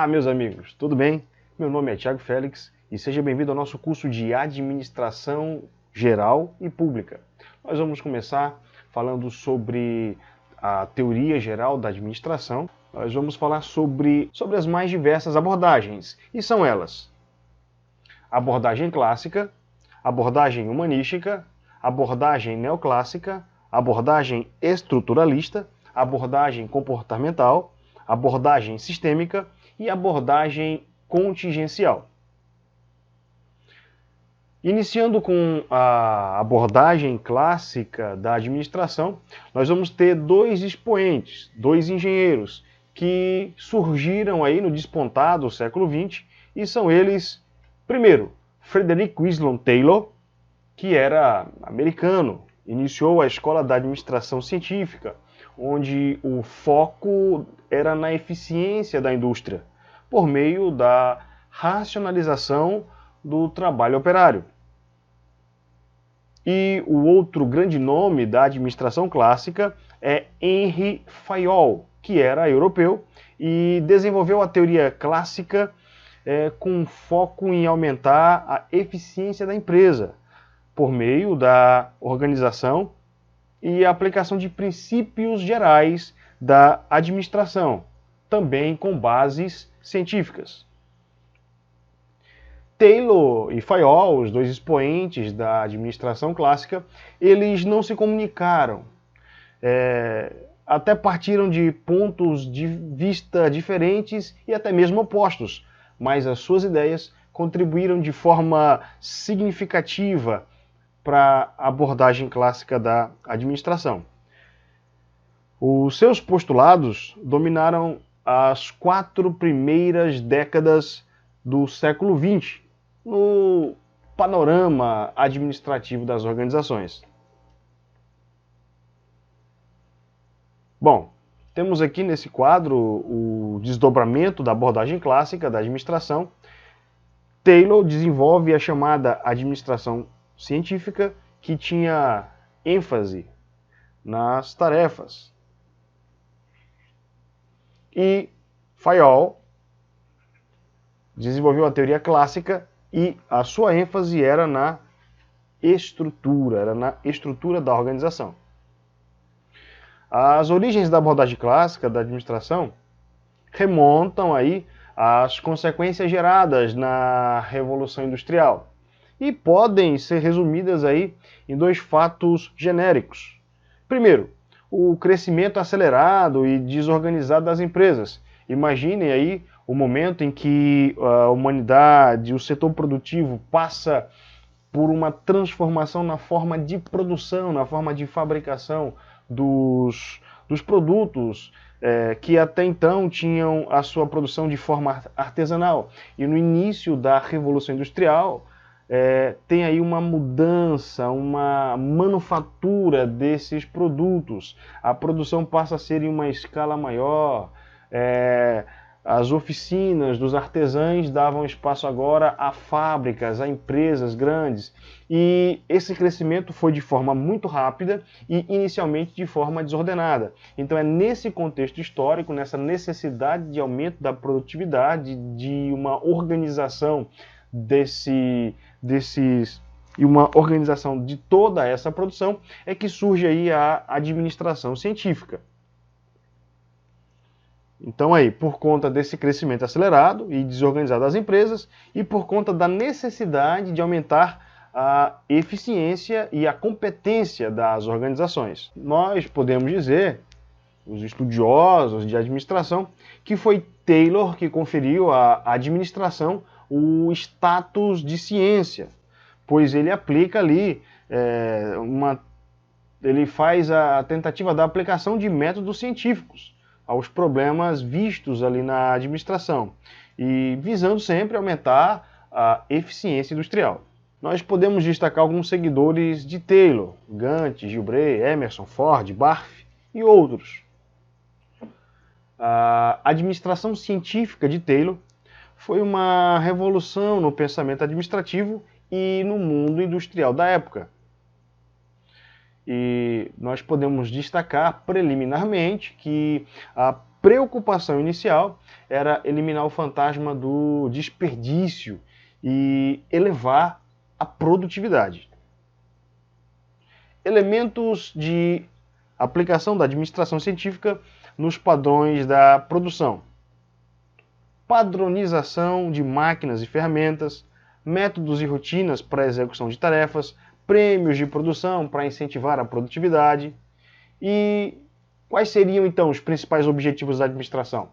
Olá, meus amigos, tudo bem? Meu nome é Thiago Félix e seja bem-vindo ao nosso curso de Administração Geral e Pública. Nós vamos começar falando sobre a teoria geral da administração. Nós vamos falar sobre as mais diversas abordagens, e são elas: abordagem clássica, abordagem humanística, abordagem neoclássica, abordagem estruturalista, abordagem comportamental, abordagem sistêmica e abordagem contingencial. Iniciando com a abordagem clássica da administração, nós vamos ter dois expoentes, dois engenheiros, que surgiram aí no despontar do século XX, e são eles, primeiro, Frederick Winslow Taylor, que era americano, iniciou a Escola da Administração Científica, onde o foco era na eficiência da indústria, por meio da racionalização do trabalho operário. E o outro grande nome da administração clássica é Henry Fayol, que era europeu e desenvolveu a teoria clássica com foco em aumentar a eficiência da empresa, por meio da organização e a aplicação de princípios gerais da administração, também com bases científicas. Taylor e Fayol, os dois expoentes da administração clássica, eles não se comunicaram, até partiram de pontos de vista diferentes e até mesmo opostos, mas as suas ideias contribuíram de forma significativa para a abordagem clássica da administração. Os seus postulados dominaram as 4 primeiras décadas do século XX, no panorama administrativo das organizações. Bom, temos aqui nesse quadro o desdobramento da abordagem clássica da administração. Taylor desenvolve a chamada administração científica, que tinha ênfase nas tarefas. E Fayol desenvolveu a teoria clássica e a sua ênfase era na estrutura da organização. As origens da abordagem clássica da administração remontam aí às consequências geradas na Revolução Industrial e podem ser resumidas aí em 2 fatos genéricos. Primeiro, o crescimento acelerado e desorganizado das empresas. Imaginem aí o momento em que a humanidade, o setor produtivo, passa por uma transformação na forma de produção, na forma de fabricação dos produtos que até então tinham a sua produção de forma artesanal. E no início da Revolução Industrial, tem aí uma mudança, uma manufatura desses produtos. A produção passa a ser em uma escala maior. As oficinas dos artesãos davam espaço agora a fábricas, a empresas grandes. E esse crescimento foi de forma muito rápida e inicialmente de forma desordenada. Então é nesse contexto histórico, nessa necessidade de aumento da produtividade, de uma organização e uma organização de toda essa produção, é que surge aí a administração científica. Então aí, por conta desse crescimento acelerado e desorganizado das empresas e por conta da necessidade de aumentar a eficiência e a competência das organizações, nós podemos dizer, os estudiosos de administração, que foi Taylor que conferiu à administração o status de ciência, pois ele aplica ali ele faz a tentativa da aplicação de métodos científicos aos problemas vistos ali na administração e visando sempre aumentar a eficiência industrial. Nós podemos destacar alguns seguidores de Taylor: Gantt, Gilbreth, Emerson, Ford, Barth e outros. A administração científica de Taylor foi uma revolução no pensamento administrativo e no mundo industrial da época. E nós podemos destacar preliminarmente que a preocupação inicial era eliminar o fantasma do desperdício e elevar a produtividade. Elementos de aplicação da administração científica nos padrões da produção. Padronização de máquinas e ferramentas, métodos e rotinas para a execução de tarefas, prêmios de produção para incentivar a produtividade. E quais seriam, então, os principais objetivos da administração?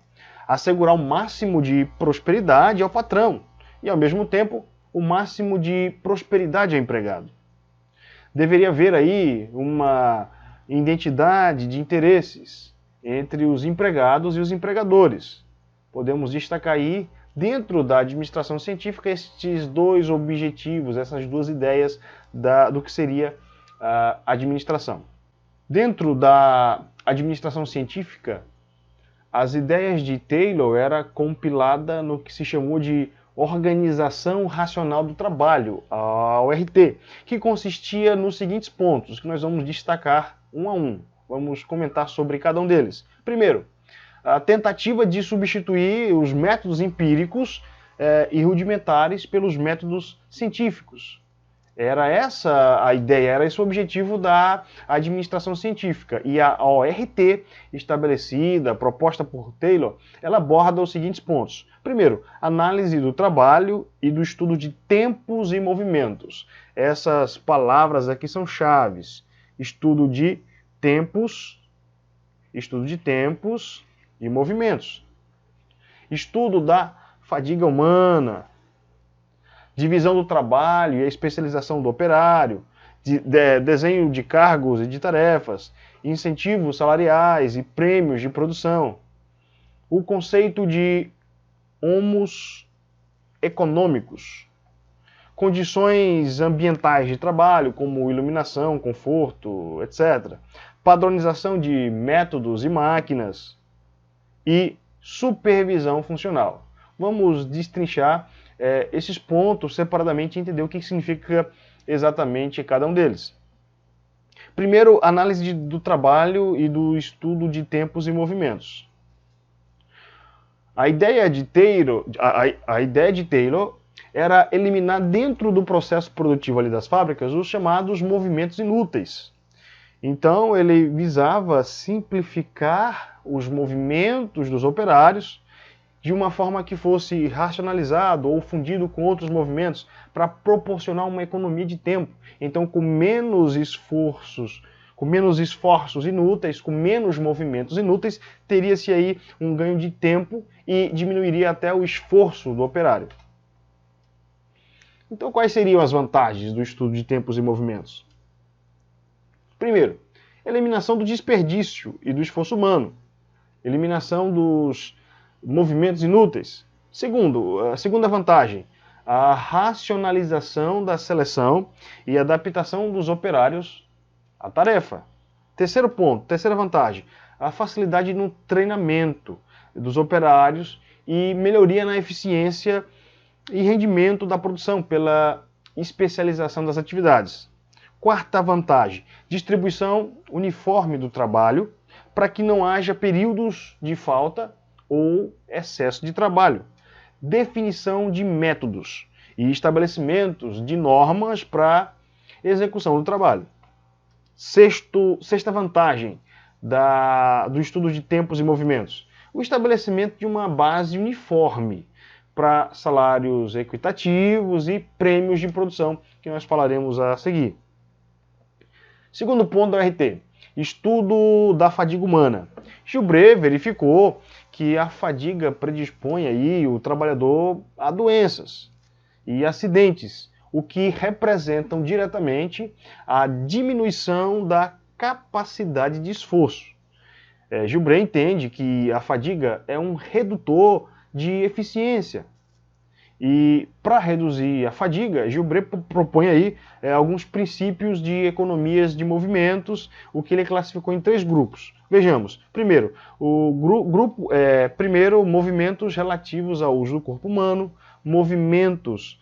Assegurar o máximo de prosperidade ao patrão e, ao mesmo tempo, o máximo de prosperidade ao empregado. Deveria haver aí uma identidade de interesses entre os empregados e os empregadores. Podemos destacar aí, dentro da administração científica, estes dois objetivos, essas duas ideias do que seria a administração. Dentro da administração científica, as ideias de Taylor eram compiladas no que se chamou de Organização Racional do Trabalho, a ORT, que consistia nos seguintes pontos, que nós vamos destacar um a um. Vamos comentar sobre cada um deles. Primeiro, a tentativa de substituir os métodos empíricos e rudimentares pelos métodos científicos. Era essa a ideia, era esse o objetivo da administração científica. E a ORT, estabelecida, proposta por Taylor, ela aborda os seguintes pontos. Primeiro, análise do trabalho e do estudo de tempos e movimentos. Essas palavras aqui são chaves. Estudo de tempos e movimentos. Estudo da fadiga humana, divisão do trabalho e a especialização do operário, desenho de cargos e de tarefas, incentivos salariais e prêmios de produção. O conceito de homos econômicos, condições ambientais de trabalho, como iluminação, conforto, etc. Padronização de métodos e máquinas e supervisão funcional. Vamos destrinchar esses pontos separadamente e entender o que significa exatamente cada um deles. Primeiro, análise do trabalho e do estudo de tempos e movimentos. A ideia de Taylor era eliminar dentro do processo produtivo ali das fábricas os chamados movimentos inúteis. Então, ele visava simplificar os movimentos dos operários de uma forma que fosse racionalizado ou fundido com outros movimentos para proporcionar uma economia de tempo. Então, com menos esforços inúteis, com menos movimentos inúteis, teria-se aí um ganho de tempo e diminuiria até o esforço do operário. Então, quais seriam as vantagens do estudo de tempos e movimentos? Primeiro, eliminação do desperdício e do esforço humano. Eliminação dos movimentos inúteis. Segundo, a segunda vantagem, a racionalização da seleção e adaptação dos operários à tarefa. Terceiro ponto, terceira vantagem, a facilidade no treinamento dos operários e melhoria na eficiência e rendimento da produção pela especialização das atividades. Quarta vantagem, distribuição uniforme do trabalho para que não haja períodos de falta ou excesso de trabalho. Definição de métodos e estabelecimentos de normas para execução do trabalho. Sexta vantagem do estudo de tempos e movimentos. O estabelecimento de uma base uniforme para salários equitativos e prêmios de produção, que nós falaremos a seguir. Segundo ponto da RT, estudo da fadiga humana. Gilbert verificou que a fadiga predispõe aí o trabalhador a doenças e acidentes, o que representam diretamente a diminuição da capacidade de esforço. Gilbert entende que a fadiga é um redutor de eficiência. E para reduzir a fadiga, Gilbert propõe aí alguns princípios de economias de movimentos, o que ele classificou em 3 grupos. Vejamos. Primeiro, primeiro, movimentos relativos ao uso do corpo humano, movimentos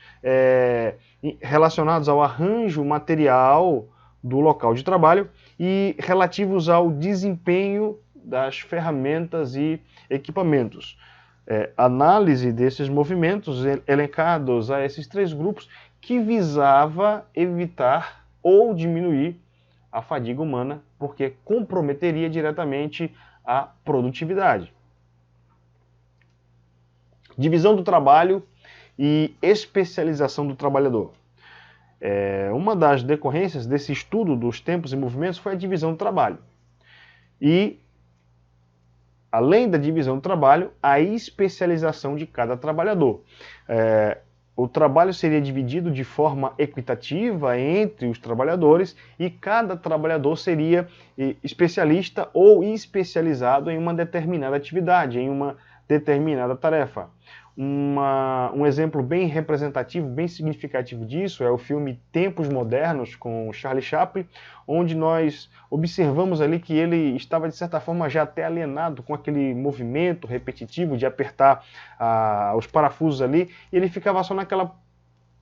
relacionados ao arranjo material do local de trabalho e relativos ao desempenho das ferramentas e equipamentos. Análise desses movimentos elencados a esses 3 grupos que visava evitar ou diminuir a fadiga humana, porque comprometeria diretamente a produtividade. Divisão do trabalho e especialização do trabalhador. Uma das decorrências desse estudo dos tempos e movimentos foi a divisão do trabalho. E, além da divisão do trabalho, a especialização de cada trabalhador. O trabalho seria dividido de forma equitativa entre os trabalhadores e cada trabalhador seria especialista ou especializado em uma determinada atividade, em uma determinada tarefa. Um exemplo bem representativo, bem significativo disso é o filme Tempos Modernos, com Charlie Chaplin, onde nós observamos ali que ele estava, de certa forma, já até alienado com aquele movimento repetitivo de apertar os parafusos ali, e ele ficava só naquela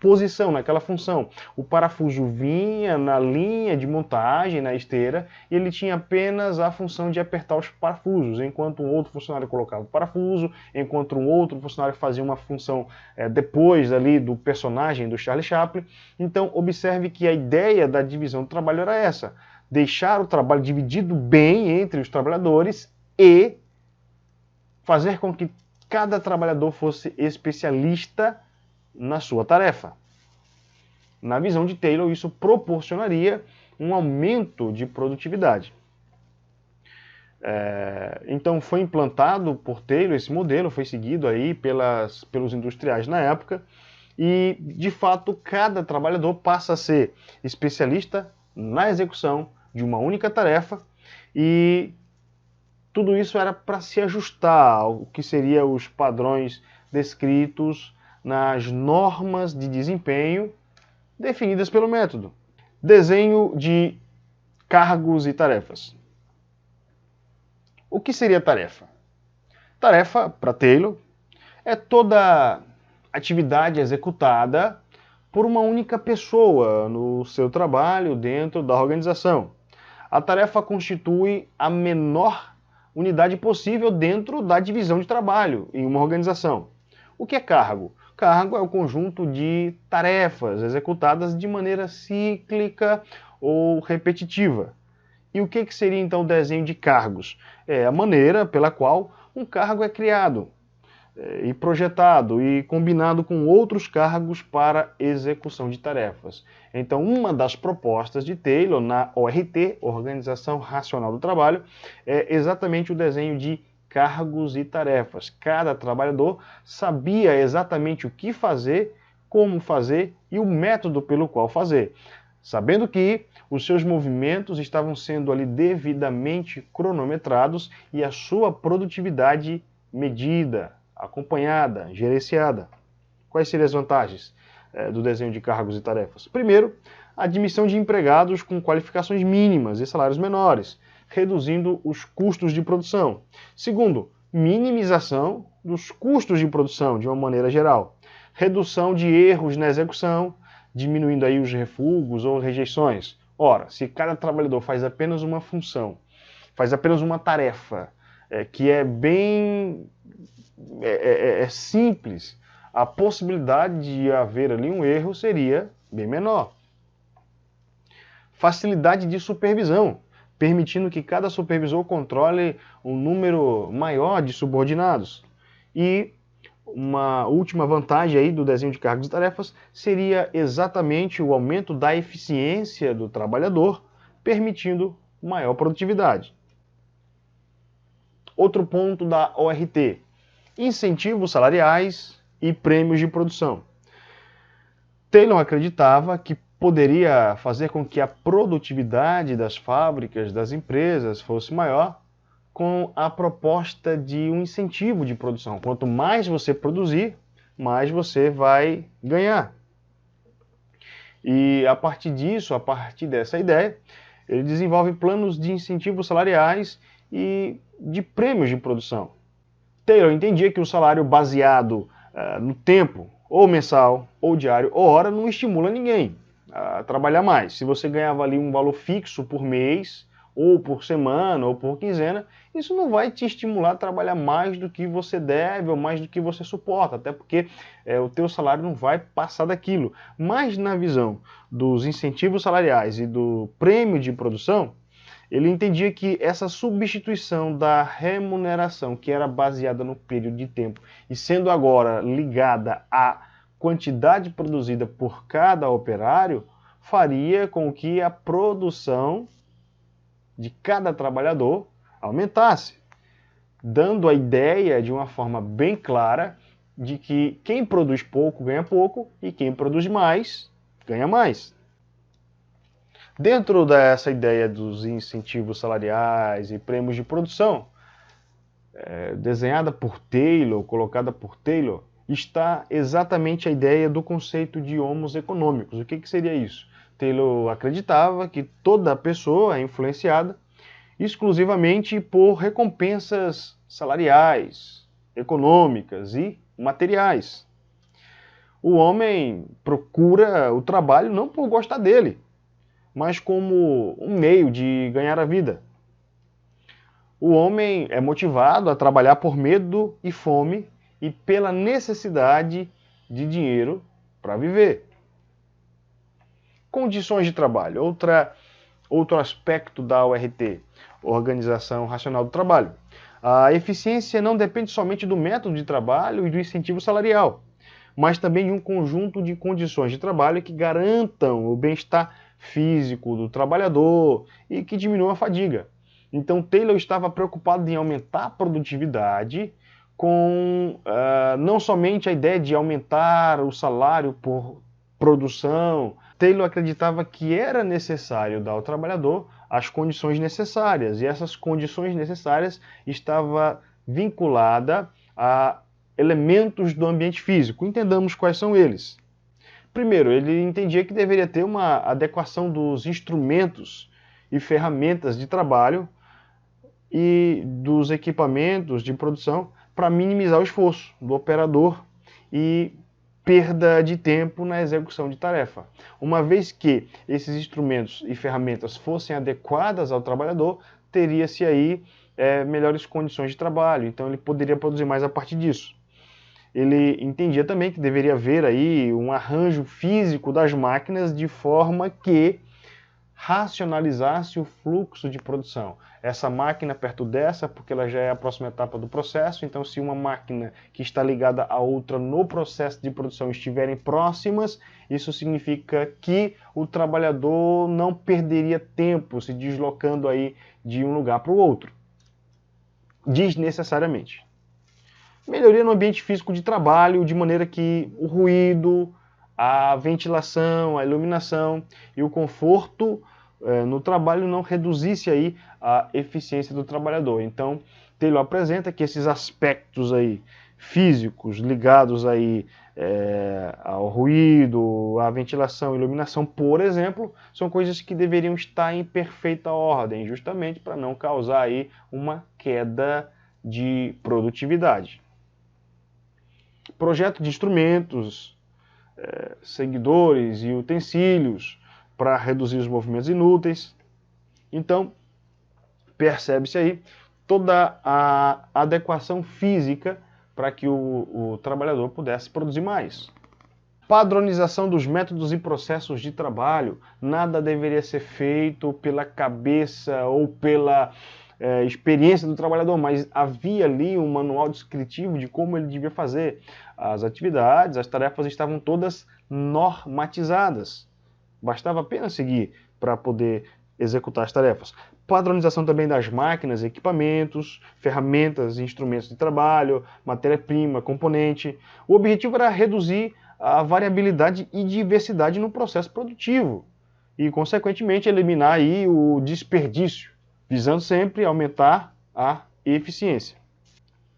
posição, naquela função. O parafuso vinha na linha de montagem, na esteira, e ele tinha apenas a função de apertar os parafusos, enquanto um outro funcionário colocava o parafuso, enquanto um outro funcionário fazia uma função depois ali do personagem do Charlie Chaplin. Então, observe que a ideia da divisão do trabalho era essa: deixar o trabalho dividido bem entre os trabalhadores e fazer com que cada trabalhador fosse especialista na sua tarefa. Na visão de Taylor, isso proporcionaria um aumento de produtividade. Então foi implantado por Taylor esse modelo, foi seguido aí pelos industriais na época, e de fato cada trabalhador passa a ser especialista na execução de uma única tarefa, e tudo isso era para se ajustar ao que seriam os padrões descritos nas normas de desempenho definidas pelo método. Desenho de cargos e tarefas. O que seria tarefa? Tarefa, para Taylor, é toda atividade executada por uma única pessoa no seu trabalho dentro da organização. A tarefa constitui a menor unidade possível dentro da divisão de trabalho em uma organização. O que é cargo? Cargo é o conjunto de tarefas executadas de maneira cíclica ou repetitiva. E o que seria então o desenho de cargos? É a maneira pela qual um cargo é criado e projetado e combinado com outros cargos para execução de tarefas. Então, uma das propostas de Taylor na ORT, Organização Racional do Trabalho, é exatamente o desenho de cargos e tarefas. Cada trabalhador sabia exatamente o que fazer, como fazer e o método pelo qual fazer, sabendo que os seus movimentos estavam sendo ali devidamente cronometrados e a sua produtividade medida, acompanhada, gerenciada. Quais seriam as vantagens do desenho de cargos e tarefas? Primeiro, a admissão de empregados com qualificações mínimas e salários menores, reduzindo os custos de produção. Segundo, minimização dos custos de produção de uma maneira geral. Redução de erros na execução, diminuindo aí os refugos ou rejeições. Ora, se cada trabalhador faz apenas uma função, faz apenas uma tarefa, que é bem simples, a possibilidade de haver ali um erro seria bem menor. Facilidade de supervisão, permitindo que cada supervisor controle um número maior de subordinados. E uma última vantagem aí do desenho de cargos e tarefas seria exatamente o aumento da eficiência do trabalhador, permitindo maior produtividade. Outro ponto da ORT: incentivos salariais e prêmios de produção. Taylor acreditava que poderia fazer com que a produtividade das fábricas, das empresas, fosse maior com a proposta de um incentivo de produção. Quanto mais você produzir, mais você vai ganhar. E a partir disso, a partir dessa ideia, ele desenvolve planos de incentivos salariais e de prêmios de produção. Taylor entendia que o salário baseado no tempo, ou mensal, ou diário, ou hora, não estimula ninguém a trabalhar mais. Se você ganhava ali um valor fixo por mês, ou por semana, ou por quinzena, isso não vai te estimular a trabalhar mais do que você deve ou mais do que você suporta, até porque o teu salário não vai passar daquilo. Mas na visão dos incentivos salariais e do prêmio de produção, ele entendia que essa substituição da remuneração, que era baseada no período de tempo, e sendo agora ligada à quantidade produzida por cada operário, faria com que a produção de cada trabalhador aumentasse, dando a ideia de uma forma bem clara de que quem produz pouco ganha pouco e quem produz mais ganha mais. Dentro dessa ideia dos incentivos salariais e prêmios de produção, desenhada por Taylor, colocada por Taylor, está exatamente a ideia do conceito de homos econômicos. O que seria isso? Taylor acreditava que toda pessoa é influenciada exclusivamente por recompensas salariais, econômicas e materiais. O homem procura o trabalho não por gostar dele, mas como um meio de ganhar a vida. O homem é motivado a trabalhar por medo e fome e pela necessidade de dinheiro para viver. Condições de trabalho. Outro aspecto da ORT, Organização Racional do Trabalho. A eficiência não depende somente do método de trabalho e do incentivo salarial, mas também de um conjunto de condições de trabalho que garantam o bem-estar físico do trabalhador e que diminuam a fadiga. Então Taylor estava preocupado em aumentar a produtividade com não somente a ideia de aumentar o salário por produção. Taylor acreditava que era necessário dar ao trabalhador as condições necessárias, e essas condições necessárias estavam vinculadas a elementos do ambiente físico. Entendamos quais são eles. Primeiro, ele entendia que deveria ter uma adequação dos instrumentos e ferramentas de trabalho e dos equipamentos de produção para minimizar o esforço do operador e perda de tempo na execução de tarefa. Uma vez que esses instrumentos e ferramentas fossem adequadas ao trabalhador, teria-se aí melhores condições de trabalho, então ele poderia produzir mais a partir disso. Ele entendia também que deveria haver aí um arranjo físico das máquinas de forma que racionalizasse o fluxo de produção. Essa máquina perto dessa, porque ela já é a próxima etapa do processo, então se uma máquina que está ligada a outra no processo de produção estiverem próximas, isso significa que o trabalhador não perderia tempo se deslocando aí de um lugar para o outro, desnecessariamente. Melhoria no ambiente físico de trabalho, de maneira que o ruído, a ventilação, a iluminação e o conforto no trabalho não reduzisse aí a eficiência do trabalhador. Então, Taylor apresenta que esses aspectos aí físicos ligados aí ao ruído, à ventilação e iluminação, por exemplo, são coisas que deveriam estar em perfeita ordem, justamente para não causar aí uma queda de produtividade. Projeto de instrumentos, seguidores e utensílios para reduzir os movimentos inúteis. Então, percebe-se aí toda a adequação física para que o trabalhador pudesse produzir mais. Padronização dos métodos e processos de trabalho. Nada deveria ser feito pela cabeça ou pela experiência do trabalhador, mas havia ali um manual descritivo de como ele devia fazer. As atividades, as tarefas estavam todas normatizadas. Bastava apenas seguir para poder executar as tarefas. Padronização também das máquinas, equipamentos, ferramentas e instrumentos de trabalho, matéria-prima, componente. O objetivo era reduzir a variabilidade e diversidade no processo produtivo e, consequentemente, eliminar aí o desperdício, visando sempre aumentar a eficiência.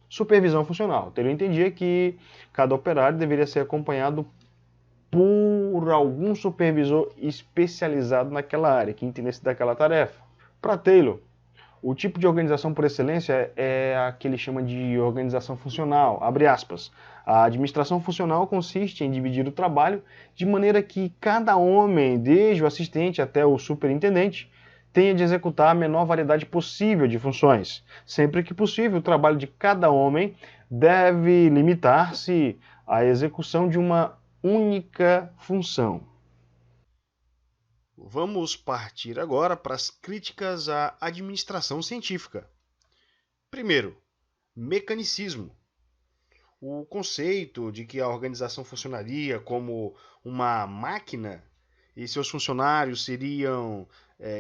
Supervisão funcional. Taylor entendia que cada operário deveria ser acompanhado por algum supervisor especializado naquela área, que entendesse daquela tarefa. Para Taylor, o tipo de organização por excelência é a que ele chama de organização funcional, abre aspas. A administração funcional consiste em dividir o trabalho de maneira que cada homem, desde o assistente até o superintendente, tenha de executar a menor variedade possível de funções. Sempre que possível, o trabalho de cada homem deve limitar-se à execução de uma única função. Vamos partir agora para as críticas à administração científica. Primeiro, mecanicismo. O conceito de que a organização funcionaria como uma máquina e seus funcionários seriam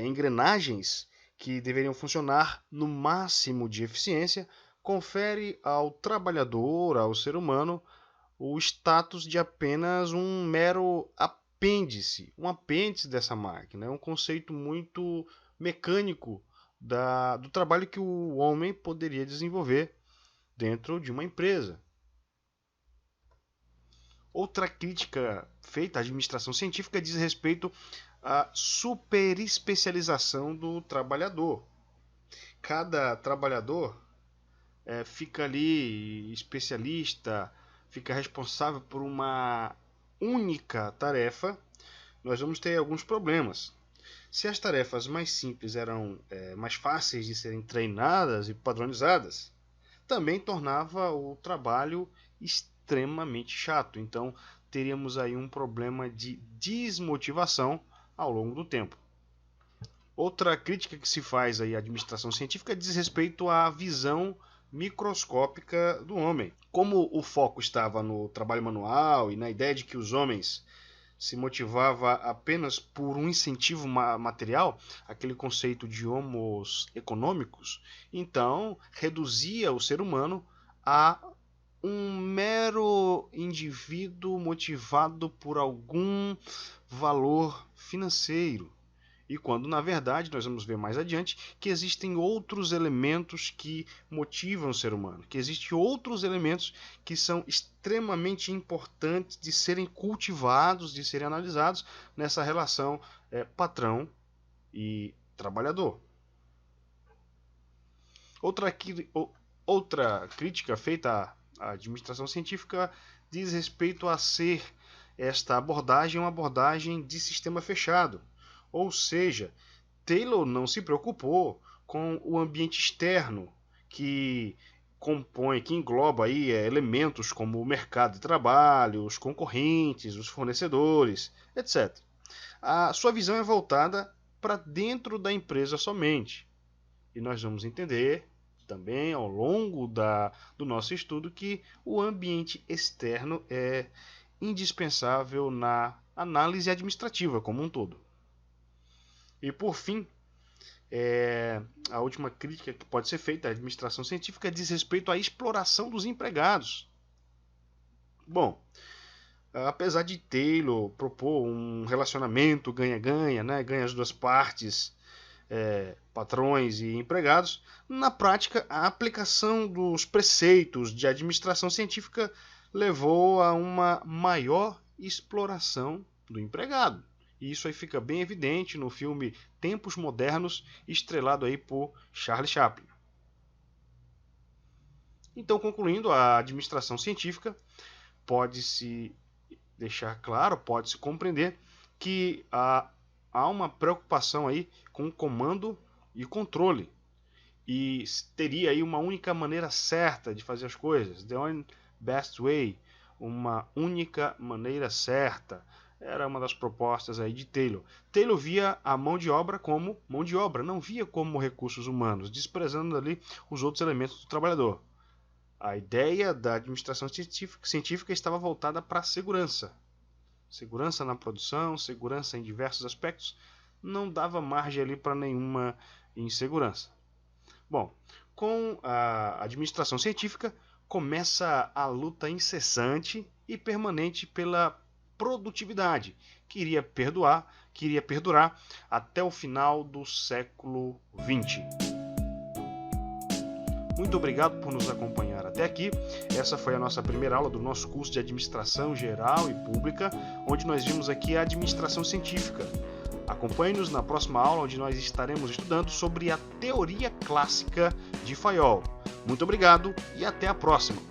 engrenagens que deveriam funcionar no máximo de eficiência, confere ao trabalhador, ao ser humano, o status de apenas um mero apêndice, um apêndice dessa máquina. É um conceito muito mecânico do trabalho que o homem poderia desenvolver dentro de uma empresa. Outra crítica feita à administração científica diz respeito à superespecialização do trabalhador. Cada trabalhador fica ali especialista, fica responsável por uma única tarefa. Nós vamos ter alguns problemas. Se as tarefas mais simples eram mais fáceis de serem treinadas e padronizadas, também tornava o trabalho extremamente chato. Então, teríamos aí um problema de desmotivação ao longo do tempo. Outra crítica que se faz aí à administração científica diz respeito à visão microscópica do homem. Como o foco estava no trabalho manual e na ideia de que os homens se motivava apenas por um incentivo material, aquele conceito de homos econômicos, então reduzia o ser humano a um mero indivíduo motivado por algum valor financeiro. E quando, na verdade, nós vamos ver mais adiante que existem outros elementos que motivam o ser humano, que existem outros elementos que são extremamente importantes de serem cultivados, de serem analisados nessa relação patrão e trabalhador. Outra crítica feita à administração científica diz respeito a ser esta abordagem uma abordagem de sistema fechado. Ou seja, Taylor não se preocupou com o ambiente externo que compõe, que engloba aí elementos como o mercado de trabalho, os concorrentes, os fornecedores, etc. A sua visão é voltada para dentro da empresa somente. E nós vamos entender também ao longo do nosso estudo que o ambiente externo é indispensável na análise administrativa como um todo. E por fim, a última crítica que pode ser feita à administração científica diz respeito à exploração dos empregados. Bom, apesar de Taylor propor um relacionamento ganha-ganha, né, ganha as duas partes, patrões e empregados, na prática a aplicação dos preceitos de administração científica levou a uma maior exploração do empregado. E isso aí fica bem evidente no filme Tempos Modernos, estrelado aí por Charlie Chaplin. Então, concluindo, a administração científica pode-se deixar claro, pode-se compreender que há uma preocupação aí com comando e controle. E teria aí uma única maneira certa de fazer as coisas. The only best way. Uma única maneira certa. Era uma das propostas aí de Taylor. Taylor via a mão de obra como mão de obra, não via como recursos humanos, desprezando ali os outros elementos do trabalhador. A ideia da administração científica estava voltada para a segurança. Segurança na produção, segurança em diversos aspectos, não dava margem ali para nenhuma insegurança. Bom, com a administração científica começa a luta incessante e permanente pela produtividade, que iria perdurar até o final do século XX. Muito obrigado por nos acompanhar até aqui. Essa foi a nossa primeira aula do nosso curso de Administração Geral e Pública, onde nós vimos aqui a administração científica. Acompanhe-nos na próxima aula, onde nós estaremos estudando sobre a teoria clássica de Fayol. Muito obrigado e até a próxima!